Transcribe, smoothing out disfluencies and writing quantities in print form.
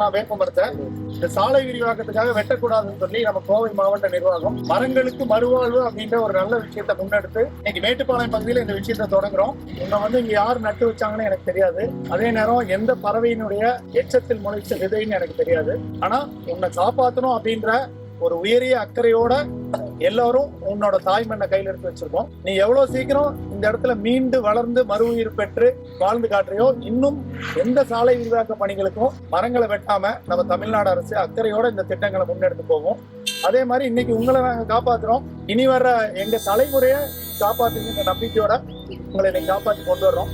நடலாம் வேப்பமரத்தை. இந்த சாலை விரிவாக்கத்துக்காக வெட்டக்கூடாதுன்னு சொல்லி நம்ம கோவை மாவட்ட நிர்வாகம் மரங்களுக்கு மறுவாழ்வு அப்படின்ற ஒரு நல்ல விஷயத்தை முன்னெடுத்து இன்னைக்கு மேட்டுப்பாளையம் பகுதியில் இந்த விஷயத்தை தொடங்குறோம். உன்னை இங்க யார் நட்டு வச்சாங்கன்னு எனக்கு தெரியாது. அதே நேரம் எந்த பறவையினுடைய எச்சத்தில் முளைச்ச விதைன்னு எனக்கு தெரியாது. ஆனா உன்னை காப்பாற்றணும் அப்படின்ற ஒரு உயரிய அக்கறையோட எல்லாரும் உன்னோட தாய்மண்ணை கையில் எடுத்து வச்சிருக்கோம். நீ எவ்வளவு சீக்கிரம் இந்த இடத்துல மீண்டு வளர்ந்து மறு உயிர் பெற்று வாழ்ந்து காட்டுறியோ, இன்னும் எந்த சாலை விரிவாக்க பணிகளுக்கும் மரங்களை வெட்டாம நம்ம தமிழ்நாடு அரசு அக்கறையோட இந்த திட்டங்களை முன்னெடுத்து போவோம். அதே மாதிரி இன்னைக்கு உங்களை நாங்க காப்பாத்துறோம். இனி வர்ற எங்க தலைமுறையை காப்பாத்துங்கிற நம்பிக்கையோட உங்களை இன்னைக்கு காப்பாற்றி கொண்டு வர்றோம்.